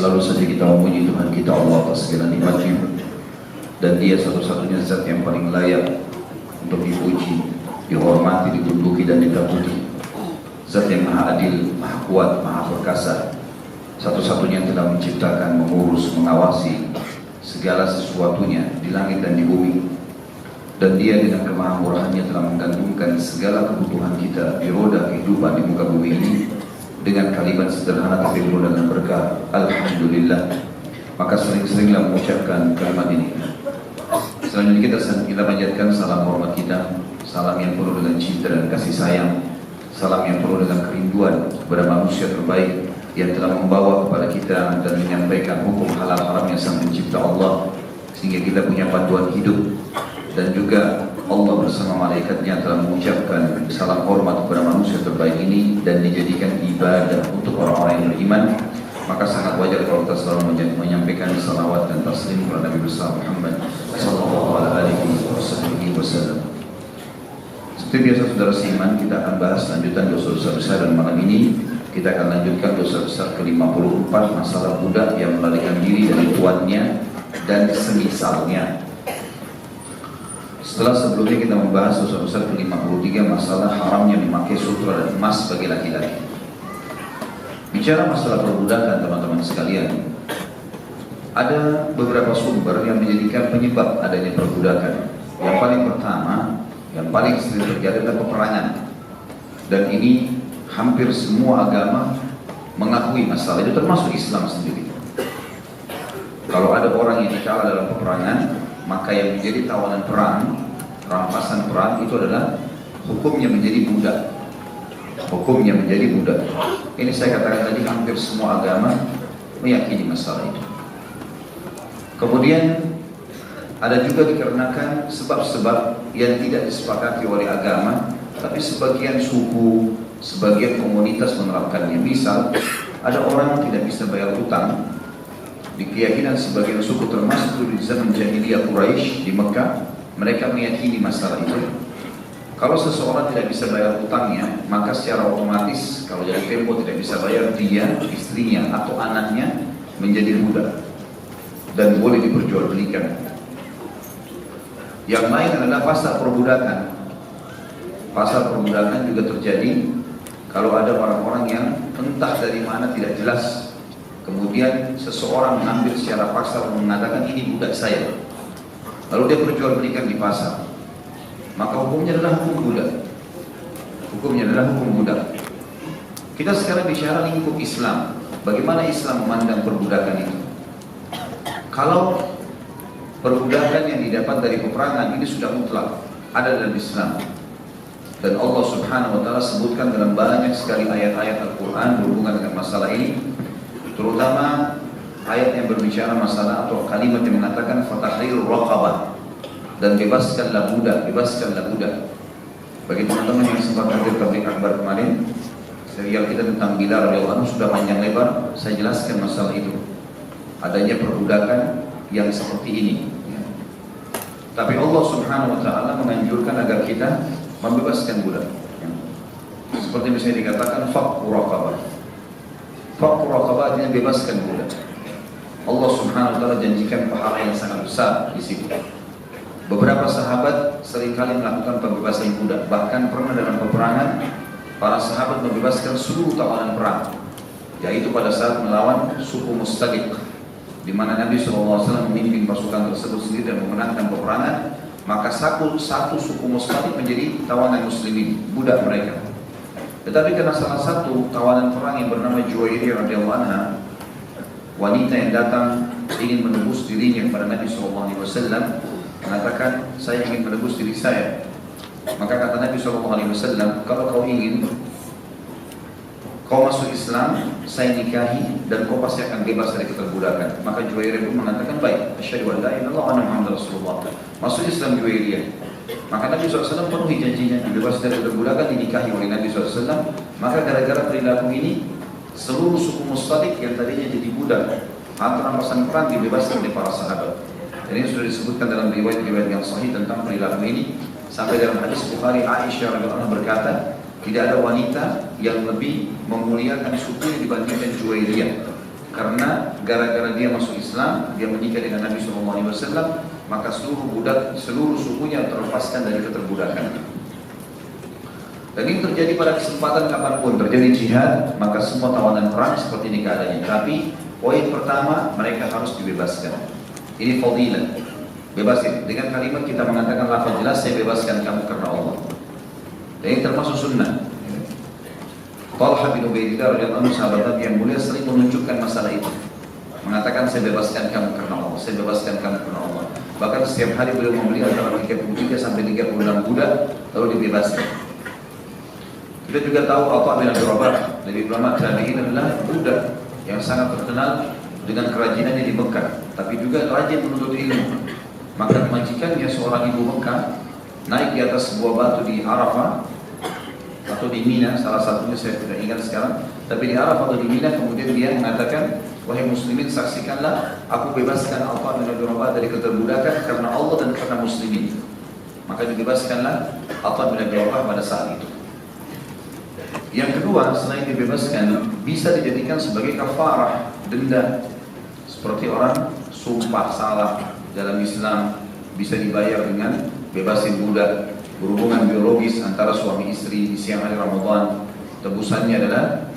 Selalu saja kita memuji Tuhan kita Allah atas segala nikmat-Nya, dan Dia satu-satunya zat yang paling layak untuk dipuji, dihormati, ditunduki dan ditakuti. Zat yang maha adil, maha kuat, maha perkasa, satu-satunya yang telah menciptakan, mengurus, mengawasi segala sesuatunya di langit dan di bumi. Dan Dia dengan kemahamurahannya telah menggantungkan segala kebutuhan kita di roda kehidupan di muka bumi ini dengan kalimat sederhana tapi penuh dengan berkah, Alhamdulillah. Maka sering-seringlah mengucapkan kalimat ini. Selanjutnya kita panjatkan salam hormat kita, salam yang penuh dengan cinta dan kasih sayang, salam yang penuh dengan kerinduan kepada manusia terbaik yang telah membawa kepada kita dan menyampaikan hukum halal haram yang sang pencipta Allah, sehingga kita punya panduan hidup. Dan juga Allah bersama malaikatnya telah mengucapkan salam hormat kepada manusia terbaik ini dan dijadikan ibadah untuk orang-orang yang beriman. Maka sangat wajar kalau kita selalu menyampaikan salawat dan taslim kepada Nabi besar Muhammad sallallahu alaihi wasallam. Seperti biasa saudara seiman, kita akan bahas lanjutan dosa-dosa besar, dan malam ini kita akan lanjutkan dosa besar ke-54, masalah budak yang melarikan diri dari tuannya dan semisalnya. Setelah sebelumnya kita membahas dosa besar ke-53, masalah haramnya memakai sutra dan emas bagi laki-laki. Bicara masalah perbudakan teman-teman sekalian, ada beberapa sumber yang menjadikan penyebab adanya perbudakan. Yang paling pertama, yang paling sering terjadi adalah peperangan. Dan ini hampir semua agama mengakui masalah itu, termasuk Islam sendiri. Kalau ada orang yang dicela dalam peperangan, maka yang menjadi tawanan perang, rampasan perang itu adalah hukumnya menjadi budak. Hukumnya menjadi budak. Ini saya katakan tadi, hampir semua agama meyakini masalah itu. Kemudian ada juga dikarenakan sebab-sebab yang tidak disepakati oleh agama, tapi sebagian suku, sebagian komunitas menerapkannya. Misal, ada orang yang tidak bisa bayar hutang. Di keyakinan sebagian suku, termasuk di zaman jahiliyah Quraisy di Mekah, mereka meyakini masalah itu. Kalau seseorang tidak bisa bayar hutangnya, maka secara otomatis kalau jadi tempo tidak bisa bayar, dia, istrinya atau anaknya menjadi budak dan boleh diperjualbelikan. Yang lain adalah pasar perbudakan. Pasar perbudakan juga terjadi kalau ada orang-orang yang entah dari mana tidak jelas, kemudian seseorang mengambil secara paksa dan mengatakan ini budak saya, lalu dia perjualbelikan di pasar, maka hukumnya adalah hukum budak. Hukumnya adalah hukum budak. Kita sekarang bicara lingkup Islam. Bagaimana Islam memandang perbudakan itu? Kalau perbudakan yang didapat dari peperangan ini sudah mutlak ada dalam Islam, dan Allah Subhanahu wa taala sebutkan dalam banyak sekali ayat-ayat Al-Qur'an berhubungan dengan masalah ini, terutama ayat yang berbicara masalah atau kalimat yang mengatakan fatahrir raqabah, dan bebaskanlah budak, bebaskanlah budak. Bagi teman-teman yang sempat hadir tabligh akbar kemarin, serial kita tentang Bilal radhiyallahu anhu sudah panjang lebar saya jelaskan masalah itu, adanya perbudakan yang seperti ini. Tapi Allah Subhanahu wa taala menganjurkan agar kita membebaskan budak. Seperti misalnya dikatakan fakku raqabah. Fakku raqabah artinya bebaskan budak. Allah Subhanahu wa taala janjikan pahala yang sangat besar di situ. Beberapa sahabat seringkali melakukan pembebasan budak. Bahkan pernah dalam peperangan para sahabat membebaskan seluruh tawanan perang, yaitu pada saat melawan suku Mustalik, di mana Nabi SAW memimpin pasukan tersebut sendiri dan memenangkan peperangan. Maka satu suku Mustalik menjadi tawanan muslimin, budak mereka. Tetapi karena salah satu tawanan perang yang bernama Juwairiyah radhiyallahu anha, wanita yang datang ingin menebus dirinya kepada Nabi SAW, mengatakan saya ingin menebus diri saya. Maka kata Nabi SAW, kalau kau ingin kau masuk Islam, saya nikahi dan kau pasti akan bebas dari keterbudakan. Maka Juwairiyah pun mengatakan baik, asyhadu an la ilaha illallah wa anna muhammadar rasulullah. Masuk Islam Juwairiyah. Maka Nabi SAW penuhi janjinya, dibebas dari keterbudakan, dinikahi oleh Nabi SAW. Maka gara-gara perilaku ini, seluruh suku Mustalik yang tadinya jadi budak atau rampasan perang dibebaskan oleh para sahabat. Dan ini sudah disebutkan dalam riwayat-riwayat yang sahih tentang perilaku ini. Sampai dalam hadis Bukhari, Aisyah radhiyallahu anha berkata, tidak ada wanita yang lebih memuliakan sukunya dibandingkan Juwairiyah. karena gara-gara dia masuk Islam, dia menikah dengan Nabi SAW, maka seluruh sukunya terlepaskan dari keterbudakan. Dan ini terjadi pada kesempatan kapanpun terjadi jihad, maka semua tawanan perang seperti ini keadaannya. Tapi poin pertama, mereka harus dibebaskan. Ini fadilah, bebasin. Dengan kalimat kita mengatakan lafaz jelas, saya bebaskan kamu karena Allah. Dan ini termasuk sunnah. Talha bin Ubaidillah radhiyallahu anhu, sahabat Nabi yang mulia, sering menunjukkan masalah itu, mengatakan saya bebaskan kamu karena Allah, saya bebaskan kamu karena Allah. Bahkan setiap hari beliau membeli antara 33 sampai 36 budak lalu dibebaskan. Kita juga tahu Atha bin Abi Rabah dari ulama tabi'in adalah budak yang sangat terkenal dengan kerajinannya di Mekah, tapi juga rajin menuntut ilmu. Maka majikannya seorang ibu Mekah naik di atas sebuah batu di Arafah atau di Mina, salah satunya saya tidak ingat sekarang, tapi di Arafah atau di Mina, kemudian dia mengatakan, wahai muslimin, saksikanlah aku bebaskan Atha bin Abi Rabah dari keterbudakan karena Allah dan karena muslimin. Maka dibebaskanlah Atha bin Abi Rabah pada saat itu. Yang kedua, selain dibebaskan, bisa dijadikan sebagai kafarah, denda. Seperti orang sumpah salah dalam Islam, bisa dibayar dengan bebasin budak. Berhubungan biologis antara suami istri di siang hari Ramadan, tebusannya adalah,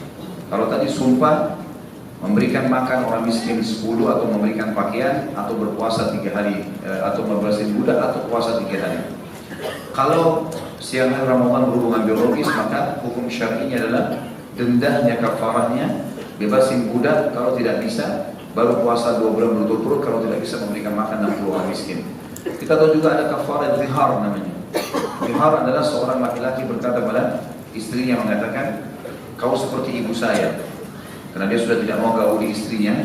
kalau tadi sumpah memberikan makan orang miskin 10, atau memberikan pakaian, atau berpuasa 3 hari, atau bebasin budak, atau puasa 3 hari. Kalau siang hari Ramadan berhubungan biologis, maka hukum syar'inya adalah dendanya, kafarahnya bebasin budak. Kalau tidak bisa, baru puasa 2 bulan berturut-turut. Kalau tidak bisa, memberikan makan 60 orang miskin. Kita tahu juga ada kafarah zihar namanya. Zihar adalah seorang laki-laki berkata pada istrinya, mengatakan, kau seperti ibu saya. Karena dia sudah tidak mau gauli istrinya,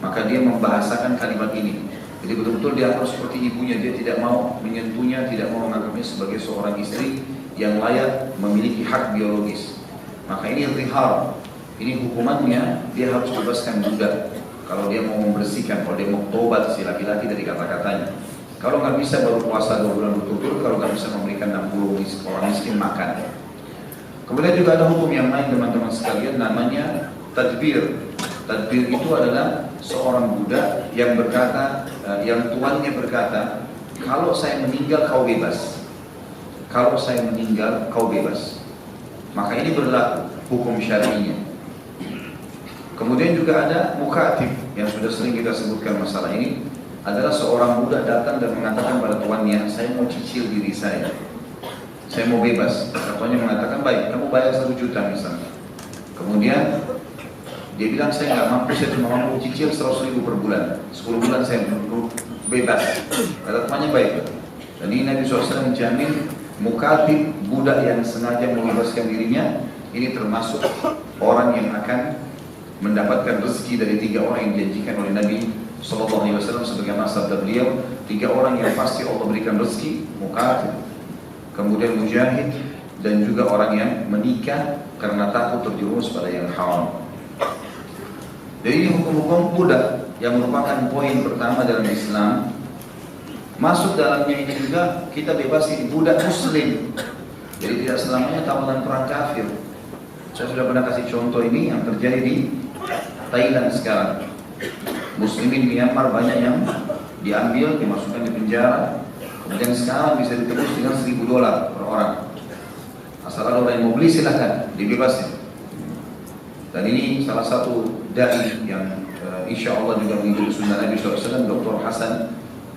maka dia membahasakan kalimat ini. Jadi betul-betul dia harus seperti ibunya, dia tidak mau menyentuhnya, tidak mau menganggapnya sebagai seorang istri yang layak memiliki hak biologis. Maka ini zihar. Ini hukumannya, dia harus bebaskan budak. Kalau dia mau membersihkan, kalau dia mau tobat si laki-laki dari kata-katanya. Kalau nggak bisa, baru puasa 2 bulan berturut-turut. Kalau nggak bisa, memberikan 60 orang miskin makan. Kemudian juga ada hukum yang lain, teman-teman sekalian, namanya tadbir. Tadbir itu adalah seorang budak yang berkata, yang tuannya berkata, kalau saya meninggal kau bebas. Kalau saya meninggal kau bebas. Maka ini berlaku hukum syar'inya. Kemudian juga ada mukatib yang sudah sering kita sebutkan masalah ini. Adalah seorang budak datang dan mengatakan pada tuannya, saya mau cicil diri saya mau bebas. Tuannya mengatakan, baik, kamu bayar 1 juta misalnya. Kemudian dia bilang, saya nggak mampu, saya cuma mampu cicil 100.000 per bulan, 10 bulan saya bebas. Kata tuannya, baik. Dan ini Nabi SAW menjamin mukatib, budak yang sengaja membebaskan dirinya, ini termasuk orang yang akan mendapatkan rezeki dari 3 orang yang dijanjikan oleh Nabi SAW, sebagaimana sabda beliau, 3 orang yang pasti Allah berikan rezeki, mukatib, kemudian mujahid, dan juga orang yang menikah karena takut terjerumus pada yang haram. Jadi ini hukum-hukum budak yang merupakan poin pertama dalam Islam. Masuk dalamnya ini juga kita bebasin budak muslim. Jadi tidak selamanya tawanan perang kafir. Saya sudah pernah kasih contoh ini yang terjadi di Thailand sekarang. Muslimin Myanmar banyak yang diambil, dimasukkan di penjara. Kemudian sekarang bisa ditebus dengan $1.000 per orang. Asal ada orang yang mau beli, silahkan dibebasin. Dan ini salah satu dai yang insya Allah juga mengikuti sunnah Nabi SAW, Dr. Hasan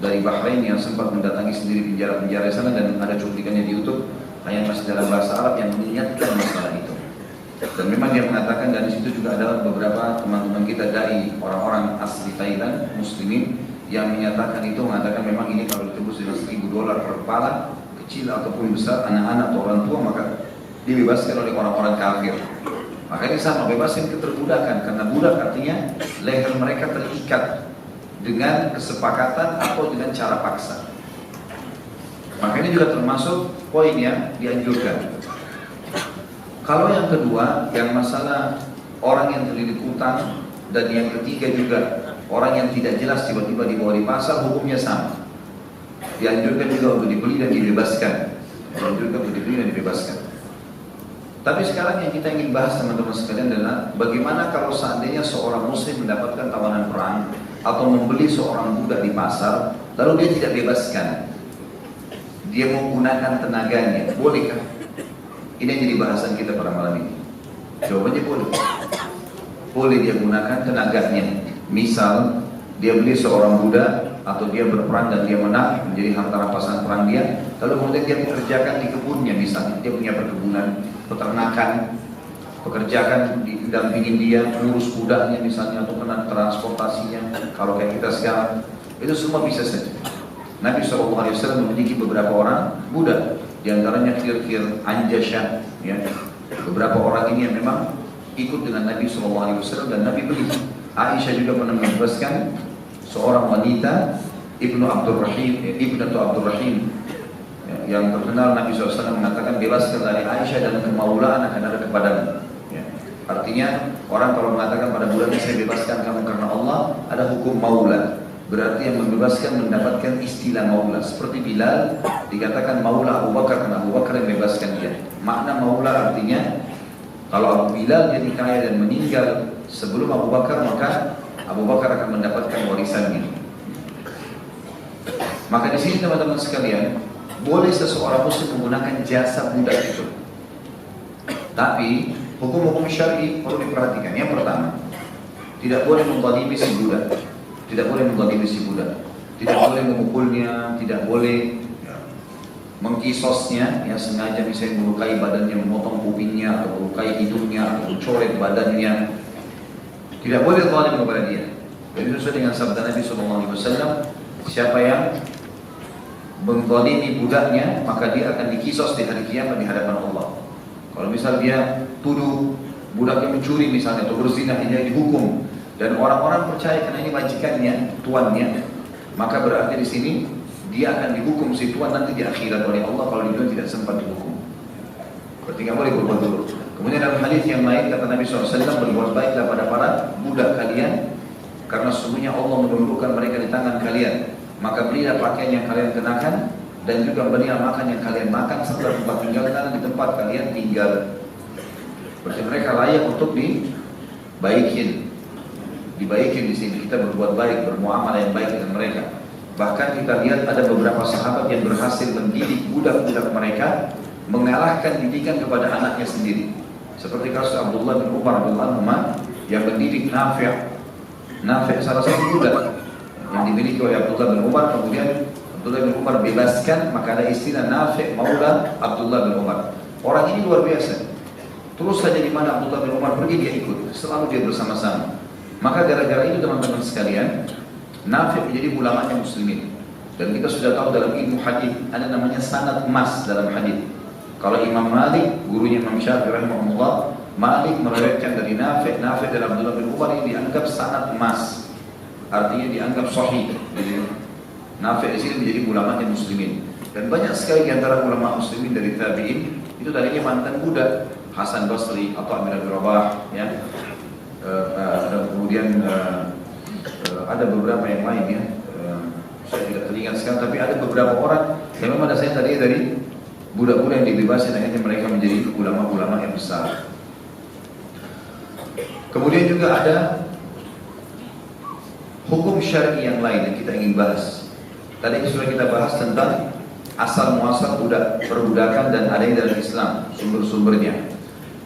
dari Bahrain, yang sempat mendatangi sendiri penjara-penjara di sana, dan ada cuplikannya di YouTube, hanya masih dalam bahasa Arab, yang mengingatkan masalah itu. Dan memang dia mengatakan, dan di situ juga ada beberapa teman-teman kita dari orang-orang asli Thailand, muslimin, yang menyatakan itu, mengatakan memang ini kalau ditebus dengan $1.000 per kepala, kecil ataupun besar, anak-anak atau orang tua, maka dibebaskan oleh orang-orang kafir. Maka ini sama, bebasin keterbudakan, karena budak artinya leher mereka terikat dengan kesepakatan atau dengan cara paksa. Maka ini juga termasuk poin yang dianjurkan. Kalau yang kedua, yang masalah orang yang terlilit utang, dan yang ketiga juga orang yang tidak jelas tiba-tiba dibawa di pasar, hukumnya sama. Dianjurkan juga untuk dibeli dan dibebaskan. Dianjurkan untuk dibeli dan dibebaskan. Tapi sekarang yang kita ingin bahas teman-teman sekalian adalah bagaimana kalau seandainya seorang muslim mendapatkan tawanan perang atau membeli seorang budak di pasar, lalu dia tidak bebaskan, dia menggunakan tenaganya, bolehkah? Ini yang jadi bahasan kita pada malam ini. Jawabannya boleh. Boleh dia gunakan tenaganya. Misal dia beli seorang budak atau dia berperang dan dia menang menjadi harta rampasan perang dia, lalu kemudian dia pekerjakan di kebunnya, misalnya dia punya perkebunan, peternakan, pekerjakan didampingin dia, ngurus budaknya misalnya atau kena transportasinya. Kalau kayak kita sekarang, itu semua bisa saja. Nabi SAW memiliki beberapa orang budak, diantaranya Khir-Khir, Anjasyah, ya. Beberapa orang ini yang memang ikut dengan Nabi SAW dan Nabi beli. Aisyah juga pernah membebaskan seorang wanita Ibnu Abdurrahim, yang terkenal. Nabi SAW mengatakan bebaskan dari Aisyah dan kemaulaan akan ada kepadamu. Ya. Artinya orang kalau mengatakan pada bulannya saya bebaskan kamu karena Allah, ada hukum maula. Berarti yang membebaskan mendapatkan istilah maula. Seperti Bilal dikatakan maula Abu Bakar karena Abu Bakar yang bebaskan dia. Makna maula artinya kalau Abu Bilal jadi kaya dan meninggal sebelum Abu Bakar, maka Abu Bakar akan mendapatkan warisannya. Maka di sini teman-teman sekalian, boleh seseorang muslim menggunakan jasa budak itu. Tapi hukum-hukum syar'i perlu diperhatikan. Yang pertama, tidak boleh menzalimi si budak. Tidak boleh menzalimi si budak. Tidak boleh memukulnya, tidak boleh mengkisosnya, yang sengaja misalnya melukai badannya, memotong kupingnya, atau melukai hidungnya, atau mencoret badannya. Tidak boleh zalim kepada dia. Jadi sesuai dengan sabda Nabi SAW, siapa yang menzalimi budaknya, maka dia akan dikisos di hari kiamat di hadapan Allah. Kalau misal dia tuduh budaknya mencuri misalnya atau berzina, dia dihukum. Dan orang-orang percaya karena ini majikannya, tuannya, maka berarti di sini dia akan dihukum si tuan nanti di akhirat oleh Allah kalau dia tidak sempat dihukum. Berarti nggak boleh berbuat dulu. Kemudian dalam hadis yang lain kata Nabi SAW, berbuat baiklah pada para budak kalian, karena sesungguhnya Allah menundukkan mereka di tangan kalian. Maka belilah pakaian yang kalian kenakan dan juga belilah makan yang kalian makan serta tempat tinggal kalian di tempat kalian tinggal. Berarti mereka layak untuk dibaikin di sini. Kita berbuat baik, bermuamalah yang baik dengan mereka. Bahkan kita lihat ada beberapa sahabat yang berhasil mendidik budak-budak mereka, mengalahkan didikan kepada anaknya sendiri. Seperti kasus Abdullah bin Umar radhiyallahu anhu yang mendidik Nafi' salah satu budak yang dimiliki oleh Abdullah bin Umar. Kemudian Abdullah bin Umar bebaskan, maka ada istilah Nafi' maula Abdullah bin Umar. Orang ini luar biasa. Terus saja di mana Abdullah bin Umar pergi dia ikut, selalu dia bersama-sama. Maka gara-gara itu teman-teman sekalian, Nafi' menjadi ulamanya muslimin. Dan kita sudah tahu dalam ilmu hadis ada namanya sanad emas dalam hadis. Kalau Imam Malik, gurunya Imam Syafi'i rahimahullah, Malik meriwayatkan dari Nafi' dari Abdullah bin Umar, ini dianggap sanad emas. Artinya dianggap sahih. Jadi Nafi' di sini menjadi ulamanya muslimin. Dan banyak sekali di antara ulama muslimin dari tabi'in itu tadinya mantan budak, Hasan Basri atau Amir bin Rabah, ya. Dan kemudian ada beberapa yang lain, ya. Saya tidak teringat sekarang, tapi ada beberapa orang yang memang dasarnya tadi dari budak-budak yang dibebaskan, akhirnya mereka menjadi ulama-ulama yang besar. Kemudian juga ada hukum syar'i yang lain yang kita ingin bahas. Tadi sudah kita bahas tentang asal muasal perbudakan dan adanya dalam Islam, sumber-sumbernya.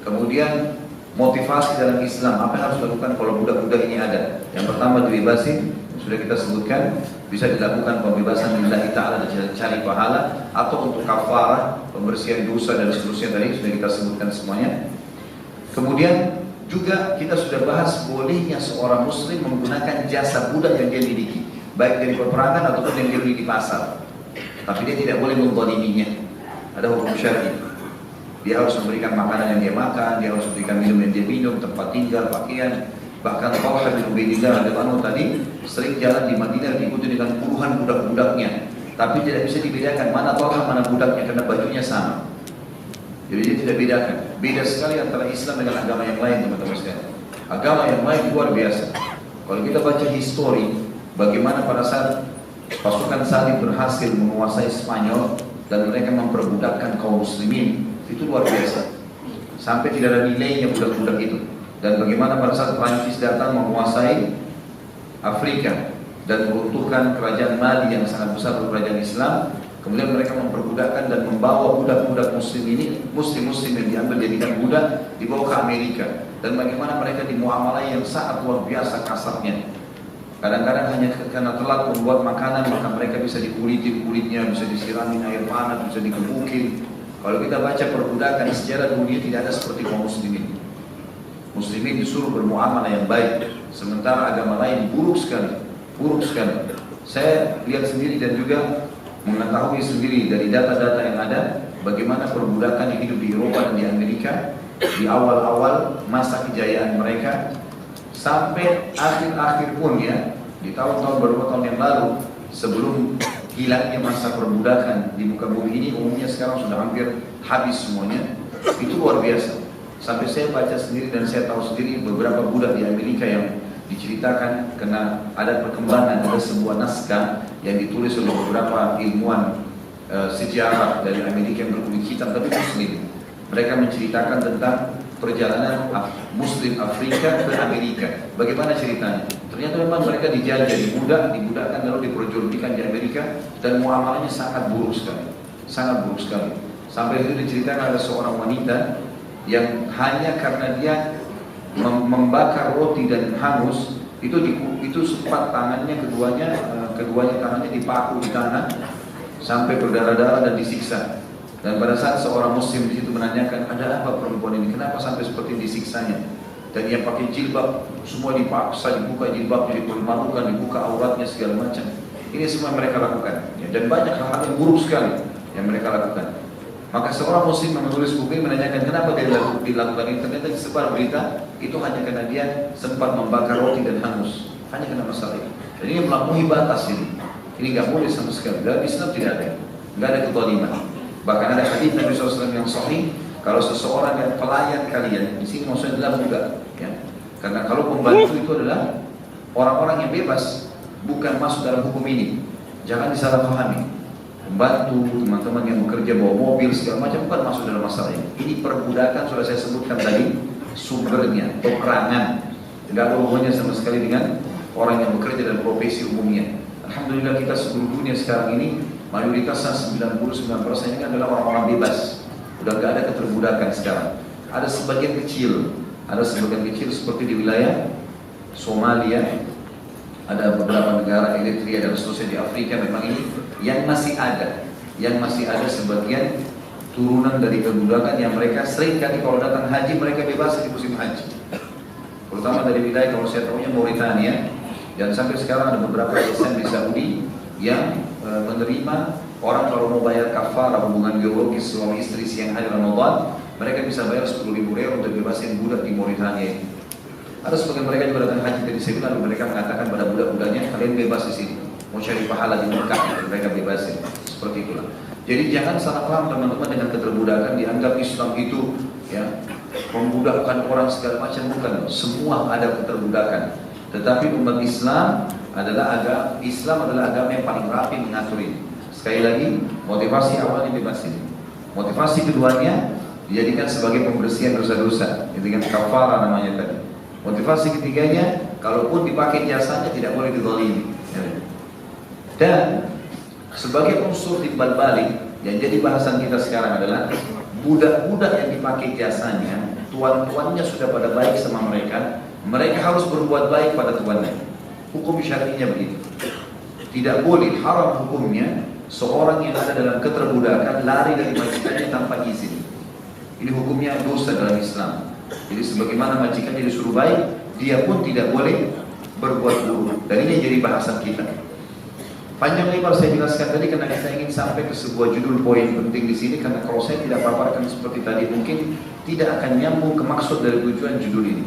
Kemudian motivasi dalam Islam, apa yang harus dilakukan kalau budak-budak ini ada. Yang pertama dibebasin, sudah kita sebutkan, bisa dilakukan pembebasan lillahi ta'ala dan cari pahala, atau untuk kafarah, pembersihan dosa dan seterusnya, tadi sudah kita sebutkan semuanya. Kemudian juga kita sudah bahas bolehnya seorang muslim menggunakan jasa budak yang dia miliki, baik dari peperangan ataupun yang dia beli di pasar. Tapi dia tidak boleh menzaliminya. Ada hukum syar'i. Dia harus memberikan makanan yang dia makan, dia harus memberikan minum yang dia minum, tempat tinggal, pakaian. Bahkan Talha bin Ubaidillah radhiyallahu anhu tadi sering jalan di Madinah diikuti dengan puluhan budak-budaknya, tapi tidak bisa dibedakan mana Talha mana budaknya karena bajunya sama. Jadi dia tidak bedakan. Beda sekali antara Islam dengan agama yang lain, teman-teman sekalian. Agama yang lain luar biasa. Kalau kita baca histori, bagaimana pada saat pasukan Salib berhasil menguasai Spanyol dan mereka memperbudakkan kaum muslimin, itu luar biasa. sampai tidak ada nilainya budak-budak itu. Dan bagaimana pada saat Prancis datang menguasai Afrika dan meruntuhkan kerajaan Mali yang sangat besar kerajaan Islam, kemudian mereka memperbudakkan dan membawa budak-budak muslim ini, muslim-muslim yang diambil jadikan budak, dibawa ke Amerika. Dan bagaimana mereka dimuamalai yang sangat luar biasa kasarnya. Kadang-kadang hanya karena telat membuat makanan, maka mereka bisa dikuliti kulitnya, bisa disiramin air panas, bisa dikebukin. Kalau kita baca perbudakan sejarah dunia, tidak ada seperti kaum muslimin. Muslimin disuruh bermuamalah yang baik, sementara agama lain buruk sekali, buruk sekali. Saya lihat sendiri dan juga mengetahui sendiri dari data-data yang ada, bagaimana perbudakan yang hidup di Eropa dan di Amerika di awal-awal masa kejayaan mereka sampai akhir-akhir pun ya, di tahun-tahun beberapa tahun yang lalu sebelum hilangnya masa perbudakan di muka bumi ini, umumnya sekarang sudah hampir habis semuanya. Itu luar biasa. Sampai saya baca sendiri dan saya tahu sendiri beberapa budak di Amerika yang diceritakan karena ada perkembangan, ada sebuah naskah yang ditulis oleh beberapa ilmuwan sejarah dari Amerika yang berkulit hitam tapi muslim. Mereka menceritakan tentang perjalanan muslim Afrika ke Amerika. Bagaimana ceritanya? Ternyata memang mereka dijajah, dibudakkan lalu diperjualbelikan di Amerika dan muamalahnya sangat buruk sekali. Sangat buruk sekali. Sampai itu diceritakan ada seorang wanita yang hanya karena dia membakar roti dan hangus itu sempat tangannya keduanya tangannya dipaku di tanah sampai berdarah-darah dan disiksa. Dan pada saat seorang muslim di situ menanyakan, ada apa perempuan ini, kenapa sampai seperti disiksanya? Dan yang pakai jilbab semua dipaksa dibuka jilbabnya, dipermalukan, dibuka auratnya segala macam. Ini semua mereka lakukan ya, dan banyak hal-hal yang buruk sekali yang mereka lakukan. Maka seorang muslim yang menulis buku ini menanyakan kenapa dia dilakukan ini. Ternyata disebar berita itu hanya karena dia sempat membakar roti dan hangus, hanya karena masalah ini. Jadi ini melampaui batas ini. Ini nggak boleh sama sekali. Dalam Islam tidak ada, nggak ada kezaliman. Bahkan ada hadis Nabi SAW yang sahih, kalau seseorang yang pelayan kalian, di sini maksudnya adalah budak, ya. Karena kalau pembantu itu adalah orang-orang yang bebas, bukan masuk dalam hukum ini. Jangan disalahpahami. Pembantu, teman-teman yang bekerja bawa mobil segala macam bukan masuk dalam masalah ini. Ini perbudakan sudah saya sebutkan tadi sumbernya, peperangan. Tidak ada hubungannya sama sekali dengan orang yang bekerja dalam profesi umumnya. Alhamdulillah kita seluruh dunia sekarang ini mayoritasnya 99% ini adalah orang-orang bebas. Udah gak ada keterbudakan sekarang. Ada sebagian kecil seperti di wilayah Somalia, ada beberapa negara Eritrea dan seterusnya di Afrika memang ini yang masih ada sebagian turunan dari kebudakan yang mereka sering kali kalau datang haji mereka bebas di musim haji. Terutama dari wilayah kalau saya tahunya Mauritania, dan sampai sekarang ada beberapa yayasan di Saudi yang menerima orang kalau mau bayar kafarah hubungan biologis suami istri siang hari Ramadan, mereka bisa bayar 10.000 rial untuk bebasin budak di Mauritania ini. Ada sebagian mereka juga datang haji dari sini lalu mereka mengatakan pada budak-budaknya kalian bebas di sini, mau cari pahala di Mekah mereka bebasin, seperti itulah. Jadi jangan salah paham teman-teman dengan keterbudakan dianggap Islam itu ya membudakkan orang segala macam, bukan. Semua ada keterbudakan. Tetapi umat Islam adalah agama yang paling rapi mengatur ini. Sekali lagi, motivasi awalnya bebasin. Motivasi keduanya dijadikan sebagai pembersihan dosa-dosa, dengan kafara namanya tadi. Motivasi ketiganya, kalaupun dipakai jasanya tidak boleh dizalimi. Dan sebagai unsur timbal balik yang jadi bahasan kita sekarang adalah budak-budak yang dipakai jasanya, tuan-tuannya sudah pada baik sama mereka, mereka harus berbuat baik pada tuannya. Hukum syar'inya begitu. Tidak boleh, haram hukumnya seorang yang ada dalam keterbudakan lari dari majikannya tanpa izin. Ini hukumnya dosa dalam Islam. Jadi sebagaimana majikannya disuruh baik, dia pun tidak boleh berbuat buruk. Dan ini jadi bahasan kita. Panjang lebar saya jelaskan tadi karena kita ingin sampai ke sebuah judul poin penting di sini, karena kalau saya tidak paparkan seperti tadi mungkin tidak akan nyambung ke maksud dari tujuan judul ini.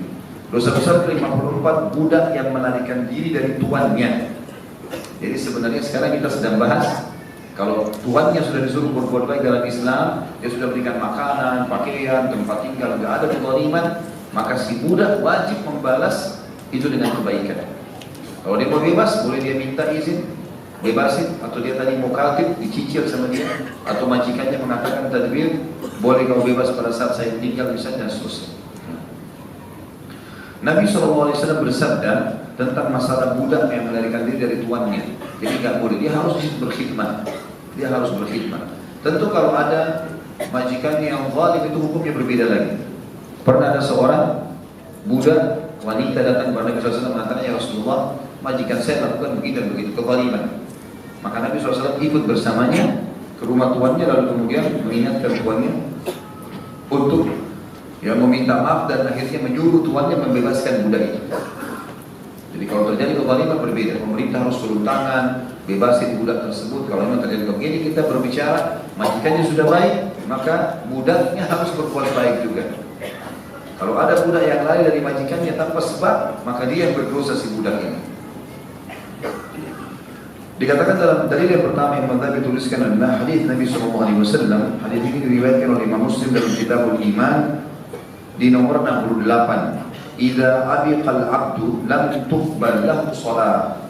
Dosa besar ke-54, budak yang melarikan diri dari tuannya. Jadi sebenarnya sekarang kita sedang bahas kalau tuannya sudah disuruh berbuat baik dalam Islam, dia sudah berikan makanan, pakaian, tempat tinggal, tidak ada kezaliman, maka si budak wajib membalas itu dengan kebaikan. Kalau dia mau bebas, boleh dia minta izin, bebasin, atau dia tadi mau katib, dicicil sama dia, atau majikannya mengatakan tadbir, boleh kau bebas pada saat saya meninggal misalnya, dan seterusnya. Nabi SAW bersabda tentang masalah budak yang melarikan diri dari tuannya. Jadi nggak boleh, dia harus berkhidmat. Dia harus berkhidmat. Tentu kalau ada majikannya yang zalim itu hukumnya berbeda lagi. Pernah ada seorang budak wanita datang kepada Nabi SAW mengatakan, ya Rasulullah, majikan saya lakukan begitu dan begitu, kezaliman. Maka Nabi SAW ikut bersamanya ke rumah tuannya, lalu kemudian mengingatkan tuannya untuk meminta maaf dan akhirnya menyuruh tuannya membebaskan budak itu. Jadi kalau terjadi kezaliman berbeda, pemerintah harus turun tangan, bebasin budak tersebut. Kalau memang terjadi begini, kita berbicara majikannya sudah baik, maka budaknya harus berbuat baik juga. Kalau ada budak yang lari dari majikannya tanpa sebab, maka dia yang berdosa si budak ini. Dikatakan dalam dalil yang pertama yang Madhabi tuliskan adalah hadis Nabi SAW. Hadis ini diriwayatkan oleh Imam Muslim dalam Kitabul Iman di nomor 68. Idza abiqal abdu lam tuqbal lahu shalah.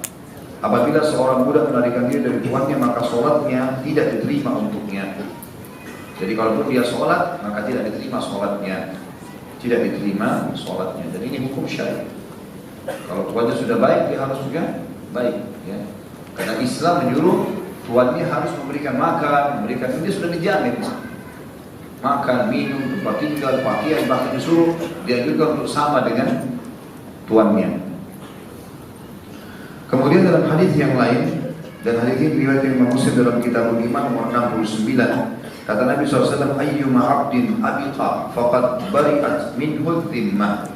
Apabila seorang budak melarikan diri dari tuannya, maka sholatnya tidak diterima untuknya. Jadi kalaupun dia sholat, maka tidak diterima sholatnya. Tidak diterima sholatnya. Dan ini hukum syar'i. Kalau tuannya sudah baik, dia harus juga baik. Ya. Karena Islam menyuruh tuannya harus memberikan makan, memberikan, dia sudah dijamin. Makan, minum, tempat tinggal, pakaian, bahkan disuruh dianjurkan untuk sama dengan tuannya. Kemudian dalam hadis yang lain, dan hadis ini diriwayatkan Imam Muslim dalam Kitabul Iman nomor 69, kata Nabi SAW, ayyuma abdin abiqa faqad bari'at minhu dhimmah.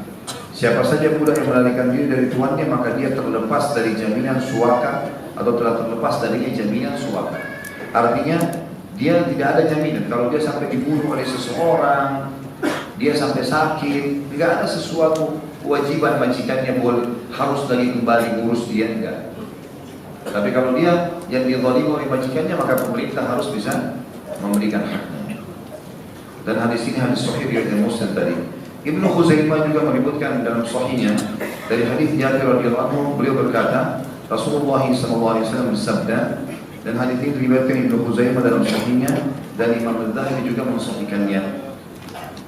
Siapa saja budak yang melarikan diri dari tuannya, maka dia terlepas dari jaminan suaka, atau telah terlepas darinya jaminan suaka. Artinya dia tidak ada jaminan. Kalau dia sampai dibunuh oleh seseorang, dia sampai sakit, tidak ada sesuatu kewajiban majikannya harus lagi kembali ngurus dia, enggak. Tapi kalau dia yang dizalimi oleh majikannya, maka pemerintah harus bisa memberikan haknya. Dan hadis ini hadis sahih riwayat Muslim tadi. Ibnu Khuzaimah juga menyebutkan dalam sahihnya dari hadis Jabir radhiyallahu anhu, beliau berkata, Rasulullah SAW bersabda, dan hadis ini diriwayatkan Ibnu Khuzaimah dalam sahihnya, dan Imam Al-Dhahabi juga mensahihkannya.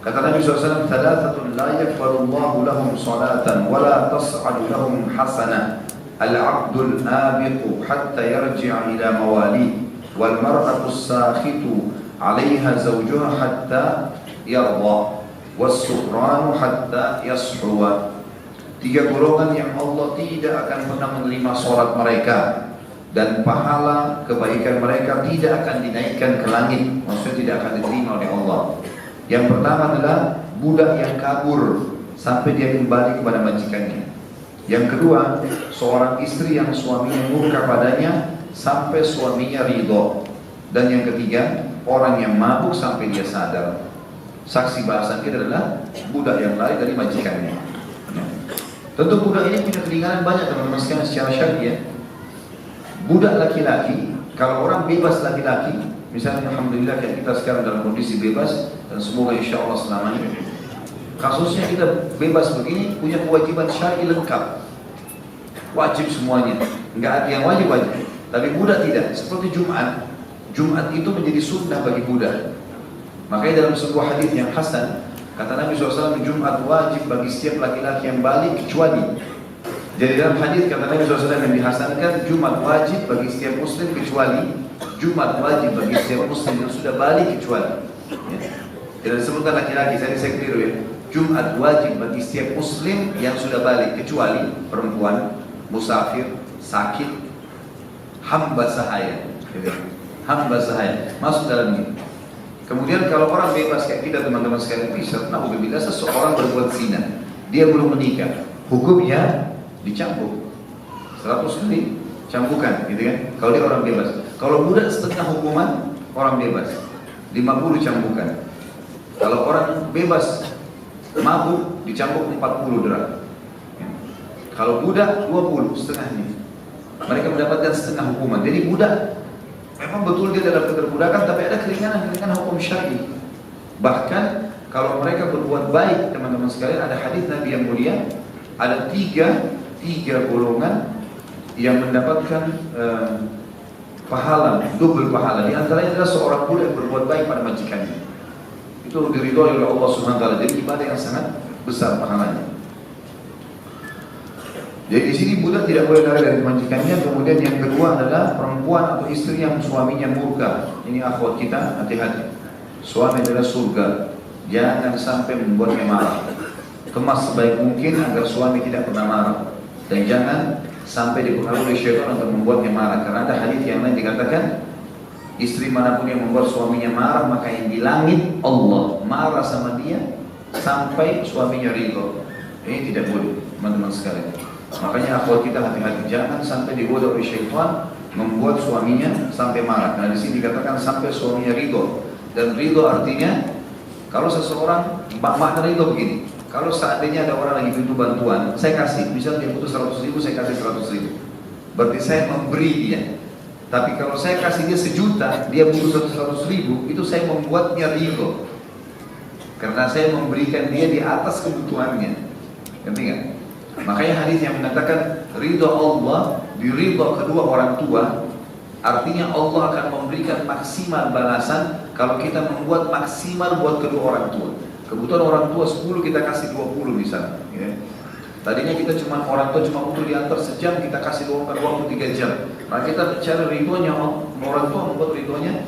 Kata Nabi SAW, "Thalathatun la yakfalullahu lahum salatan wa la tas'adu lahum hasanah. Al-'abdul abiqu hatta yarji'a ila mawali, wal mar'atu as-sakhitu 'alayha zawjuha hatta yarda, was-sukranu hatta yashuwa." Tiga golongan yang Allah tidak akan pernah menerima salat mereka, dan pahala kebaikan mereka tidak akan dinaikkan ke langit, maksudnya tidak akan diterima oleh Allah. Yang pertama adalah budak yang kabur sampai dia kembali kepada majikannya. Yang kedua, seorang istri yang suaminya murka padanya sampai suaminya ridho. Dan yang ketiga, orang yang mabuk sampai dia sadar. Saksi bahasan kita adalah budak yang lari dari majikannya. Tentu budak ini punya keringanan banyak teman-teman sekalian secara syariah. Budak laki-laki, kalau orang bebas laki-laki, misalnya alhamdulillah kayak kita sekarang dalam kondisi bebas, dan semoga insya Allah selamanya kasusnya kita bebas begini, punya kewajiban syar'i lengkap, wajib semuanya, nggak ada yang wajib, tapi budak tidak. Seperti Jumat itu menjadi sunnah bagi budak. Makanya dalam sebuah hadis yang hasan, kata Nabi SAW, Jumat wajib bagi setiap laki-laki yang balik kecuali. Jadi dalam hadis kata Nabi SAW yang dihasankan, Jumat wajib bagi setiap muslim kecuali, Jumat wajib bagi setiap muslim yang sudah balik kecuali. Ya. Tidak disebutkan laki-laki, saya keliru ya. Jumat wajib bagi setiap muslim yang sudah balik kecuali perempuan, musafir, sakit, hamba sahaya. Hamba sahaya masuk dalam ini. Kemudian kalau orang bebas kayak kita teman-teman sekalian, bisa, naudzubillah, seseorang berbuat zina, dia belum menikah, hukumnya dicambuk 100 kali cambukan, gitu kan? Kalau dia orang bebas. Kalau budak setengah hukuman orang bebas, 50 cambukan. Kalau orang bebas mabuk dicambuk 40 dirham. Kalau budak 20 setengahnya. Mereka mendapatkan setengah hukuman. Jadi budak memang betul dia dalam keterbudakan, tapi ada keringanan hukum syar'i. Bahkan kalau mereka berbuat baik, teman-teman sekalian, ada hadis Nabi yang mulia, ada tiga golongan yang mendapatkan pahala, double pahala. Di antaranya adalah seorang budak yang berbuat baik pada majikannya. itu diridhoi oleh Allah Subhanahu wa taala. Jadi ibadah yang sangat besar pahalanya. Jadi di sini budak tidak boleh lari dari majikannya. Kemudian yang kedua adalah perempuan atau istri yang suaminya murka. Ini akhwat kita, hati-hati. Suami adalah surga. Jangan sampai membuatnya marah. Kemas sebaik mungkin agar suami tidak pernah marah. Dan jangan sampai dipengaruhi syaitan untuk membuatnya marah. Karena ada hadis yang lain dikatakan, istri manapun yang membuat suaminya marah, maka yang di langit Allah marah sama dia sampai suaminya ridho. Ini tidak boleh, teman-teman sekalian. Makanya akhwat kita hati-hati, jangan sampai digoda oleh syaitan membuat suaminya sampai marah. Nah di sini dikatakan sampai suaminya ridho. Dan ridho artinya kalau seseorang, makna ridho begini. Kalau seandainya ada orang lagi butuh bantuan, saya kasih. Misalnya dia butuh 100.000, saya kasih 100.000. Berarti saya memberi dia. Tapi kalau saya kasih dia 1 juta, dia butuh 100.000, itu saya membuatnya ridho. Karena saya memberikan dia di atas kebutuhannya. Ngerti nggak? Makanya hadis yang mengatakan ridho Allah di ridho kedua orang tua, artinya Allah akan memberikan maksimal balasan kalau kita membuat maksimal buat kedua orang tua. Kebutuhan orang tua 10, kita kasih 20 misalnya. Ya. Tadinya kita orang tua cuma butuh diantar sejam, kita kasih luangkan waktu 3 jam. Nah kita cari ridhonya orang tua, membuat ridhonya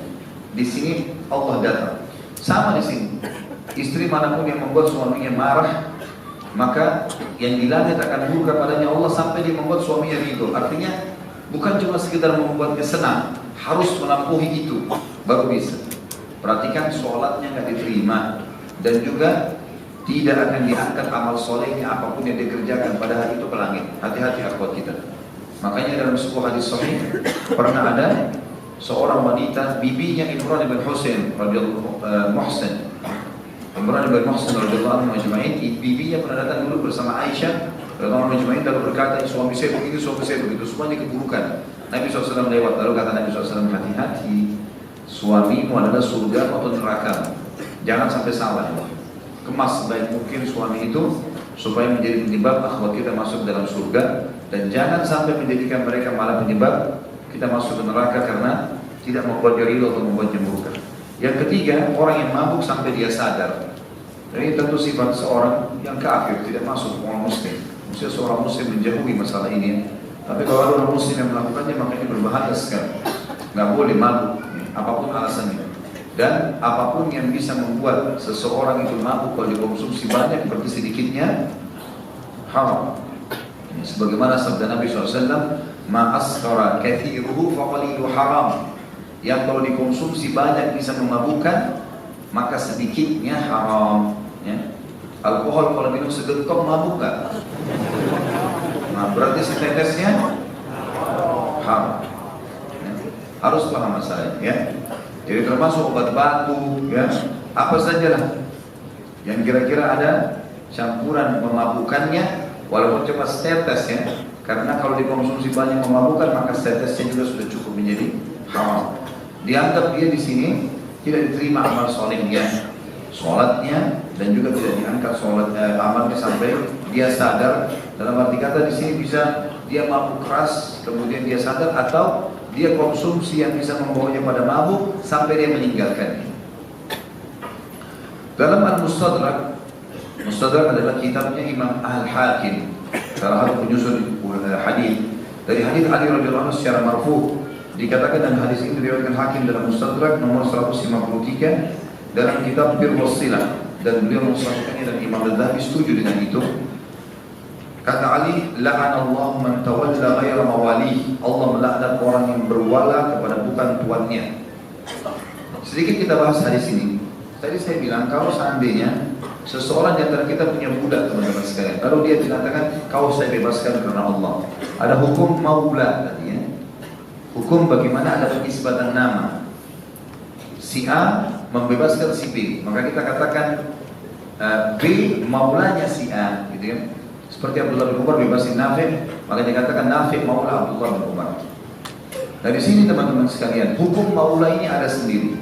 di sini Allah datang. Sama di sini, istri manapun yang membuat suaminya marah, maka yang di langit akan murka padanya Allah sampai dia membuat suaminya ridho. Artinya bukan cuma sekedar membuatnya senang, harus melampaui itu baru bisa. Perhatikan sholatnya nggak diterima dan juga tidak akan diangkat amal solehnya apapun yang dikerjakan pada hari itu ke langit. Hati-hati akhwat kita. Makanya dalam sebuah hadis sahih pernah ada seorang wanita, bibinya Imran bin Husain radhiyallahu Muhsin. Imran bin Muhsin radhiyallahu anhu majma'in, bibinya pernah datang dulu bersama Aisyah radhiyallahu anha majma'in, lalu berkata, suami saya begitu, suami saya begitu, semuanya keburukan. Nabi SAW lewat, lalu kata Nabi SAW, hati-hati, suamimu adalah surga atau neraka. Jangan sampai salah. Kemas sebaik mungkin suami itu supaya menjadi penyebab akhwat kita masuk dalam surga, dan jangan sampai menjadikan mereka malah penyebab kita masuk ke neraka karena tidak membuatnya ridho atau membuatnya murka. Yang ketiga, orang yang mabuk sampai dia sadar. Ini tentu sifat seorang yang kafir, tidak masuk orang muslim. Maksudnya seorang muslim menjauhi masalah ini. Tapi kalau ada orang muslim yang melakukannya, maka ini berbahaya sekali. Nggak boleh mabuk, apapun alasannya. Dan apapun yang bisa membuat seseorang itu mabuk kalau dikonsumsi banyak seperti sedikitnya, haram. Sebagaimana sabda Nabi SAW, ma asqara kathiruhu faqalilu haram. Yang kalau dikonsumsi banyak bisa memabukkan, maka sedikitnya haram. Ya. Alkohol kalau minum segentong mabuk gak? Nah berarti setetesnya haram. Ya. Harus paham masalahnya. Ya. Jadi termasuk obat batu, ya, apa sajalah yang kira-kira ada campuran memabukkannya, walaupun cuma setetes ya. Karena kalau dikonsumsi banyak memabukkan, maka setetesnya juga sudah cukup menjadi haram. Dianggap dia di sini tidak diterima amal solehnya, sholatnya, dan juga tidak diangkat amalnya sampai dia sadar. Dalam arti kata di sini bisa dia mabuk keras, kemudian dia sadar, atau dia konsumsi yang bisa membawanya pada mabuk sampai dia meninggalkannya. Dalam Al-Mustadrak, Mustadrak adalah kitabnya Imam Al-Hakim, salah satu penyusun hadis. Dari hadis Ali radhiyallahu anhu secara marfu, dikatakan dan hadis ini diriwayatkan Hakim dalam Mustadrak nomor 153 dalam kitab Birrus Silah, dan beliau mensahihkannya, dan Imam Al-Dhahabi setuju dengan itu. Kata Ali, la'anallahu man tawalla ghaira mawali. Allah melaknat orang yang berwala kepada bukan tuannya. Sedikit kita bahas hadis ini. Tadi saya bilang, kalau seandainya seseorang di antara kita punya budak, teman-teman sekalian, lalu dia dikatakan, kau saya bebaskan karena Allah. Ada hukum maula tadi ya. Hukum bagaimana ada penisbatan nama. Si A membebaskan si B, maka kita katakan B maulanya si A, gitu kan? Seperti Abdullah bin Umar bebasin Nafi', maka dikatakan Nafi' maula Abdullah bin Umar. Dari sini teman-teman sekalian, hukum maula ini ada sendiri.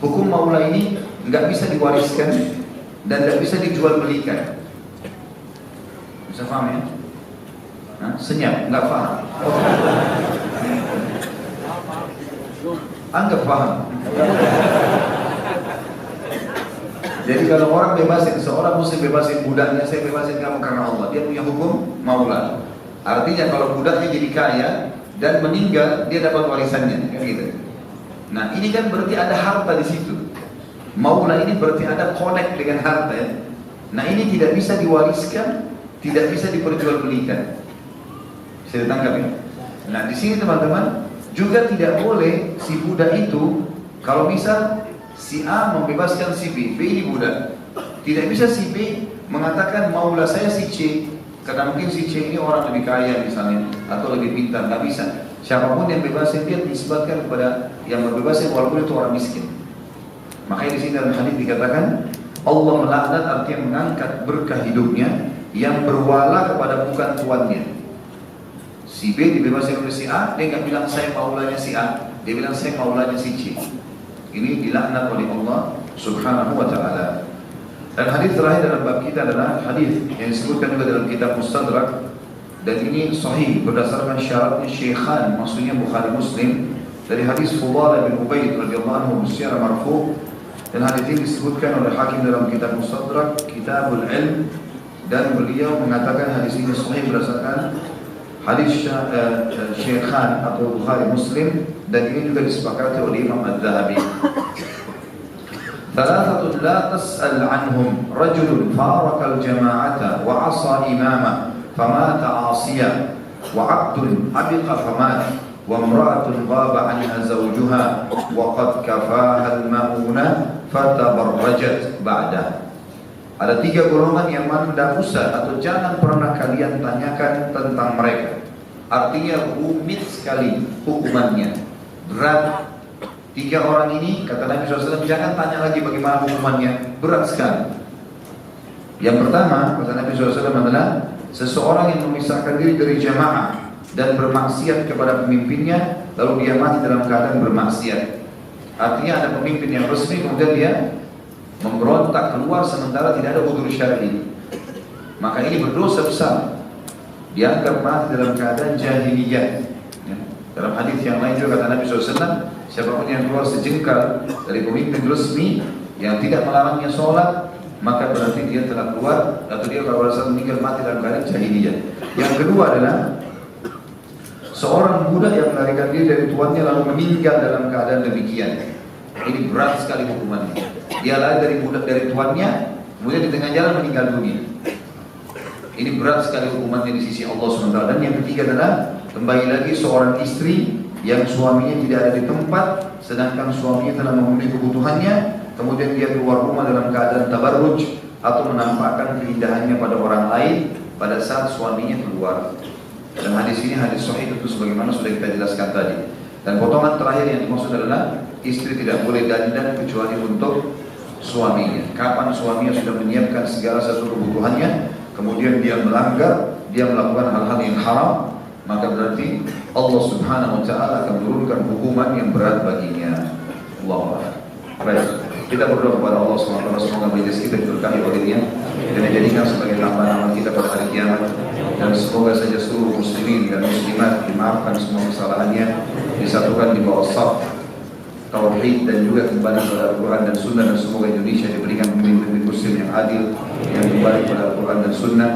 Hukum maula ini nggak bisa diwariskan dan nggak bisa dijual belikan. Bisa paham ya? Nah, senyap, nggak paham. Anggap paham. kalau orang bebasin, seorang muslim bebasin budaknya, saya bebasin kamu karena Allah, dia punya hukum maula. Artinya kalau budaknya jadi kaya dan meninggal, dia dapat warisannya, kan gitu. Nah ini kan berarti ada harta di situ. Maula ini berarti ada connect dengan harta ya. Nah ini tidak bisa diwariskan, tidak bisa diperjualbelikan. Bisa ditangkap ya? Nah di sini teman-teman juga tidak boleh si budak itu, kalau misal si A membebaskan si B, B ini budak, tidak bisa si B mengatakan maula saya si C, karena mungkin si C ini orang lebih kaya misalnya atau lebih pintar, nggak bisa. Siapapun yang bebasin dia disebutkan kepada yang berbebasin walaupun itu orang miskin. Makanya di sini dalam hadis dikatakan Allah melaknat, artinya mengangkat berkah hidupnya yang berwala kepada bukan tuannya. Si B dibebasin oleh si A, dia nggak bilang saya maulanya si A, dia bilang saya maulanya si C. Ini dilaknat oleh Allah Subhanahu wa taala. Dan hadis terakhir dalam bab kita adalah hadis yang disebutkan juga dalam kitab Mustadrak, dan ini sahih berdasarkan syaratnya Syekhan, maksudnya Bukhari Muslim, dari hadis Fudalah bin Ubaid radhiyallahu anhu secara marfu', dan hadis ini disebutkan oleh Hakim dalam kitab Mustadrak, Kitabul Ilm, dan beliau mengatakan hadis ini sahih berdasarkan hadis Syekhan atau Bukhari Muslim, dan ini juga disepakati oleh Imam Adz-Dzahabi. Thalathatun la tas'al anhum, rajulun faraqal jama'ata wa 'asa imama famata 'asiya, wa 'abdun abiqa famata, wa imra'atun ghaba 'anha zawjuha wa qad kafaha al-ma'una fatabarrajat ba'da. Ada tiga golongan yang mana tidak usah atau jangan pernah kalian tanyakan tentang mereka. Artinya rumit sekali hukumannya, berat. Tiga orang ini, kata Nabi SAW, jangan tanya lagi bagaimana hukumannya, berat sekali. Yang pertama, kata Nabi SAW adalah seseorang yang memisahkan diri dari jamaah dan bermaksiat kepada pemimpinnya, lalu dia mati dalam keadaan bermaksiat. Artinya ada pemimpin yang resmi, kemudian dia memberontak keluar sementara tidak ada udzur syar'i, maka ini berdosa besar, dianggap mati dalam keadaan jahiliyah ya. Dalam hadis yang lain juga kata Nabi SAW, siapapun yang keluar sejengkal dari pemimpin resmi yang tidak melarangnya sholat, maka berarti dia telah keluar atau dia kalau rasa meninggal mati dalam keadaan jahiliyah. Yang kedua adalah seorang budak yang melarikan diri dari tuannya lalu meninggal dalam keadaan demikian. Ini berat sekali hukumannya. Dia lari dari budak dari tuannya, kemudian di tengah jalan meninggal dunia. Ini berat sekali hukumannya di sisi Allah SWT. Dan yang ketiga adalah kembali lagi seorang istri yang suaminya tidak ada di tempat, sedangkan suaminya telah memenuhi kebutuhannya, kemudian dia keluar rumah dalam keadaan tabarruj atau menampakkan keindahannya pada orang lain pada saat suaminya keluar. Dan hadis ini hadis sahih itu sebagaimana sudah kita jelaskan tadi. Dan potongan terakhir yang dimaksud adalah istri tidak boleh dandan kecuali untuk suaminya. Kapan suaminya sudah menyiapkan segala sesuatu kebutuhannya, kemudian dia melanggar, dia melakukan hal-hal yang haram, maka berarti Allah Subhanahu wa taala akan turunkan hukuman yang berat baginya. Allahu akbar. Baik, kita berdoa kepada Allah Subhanahu wa taala semoga majelis kita diberkahi oleh Dia dan dijadikan sebagai tambahan amal kita pada hari kiamat, dan semoga saja seluruh muslimin dan muslimat dimaafkan semua kesalahannya, disatukan di bawah shaf tauhid dan juga kembali kepada Al-Quran dan Sunnah, dan semoga Indonesia diberikan pemimpin muslim yang adil yang kembali kepada Al-Quran dan Sunnah,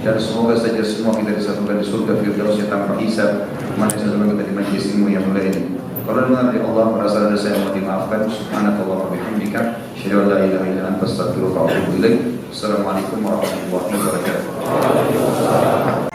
dan semoga saja semua kita disatukan di surga firdaus tanpa hisab. Mari kita di majlis ilmu yang mulia ini. Kalau dengar dari Allah merasa ada saya mau dimaafkan. Subhanakallah wa bihamdika, asyhadu an la ilaha illa anta, astaghfiruka wa atubu ilaik. Assalamualaikum warahmatullahi wabarakatuh.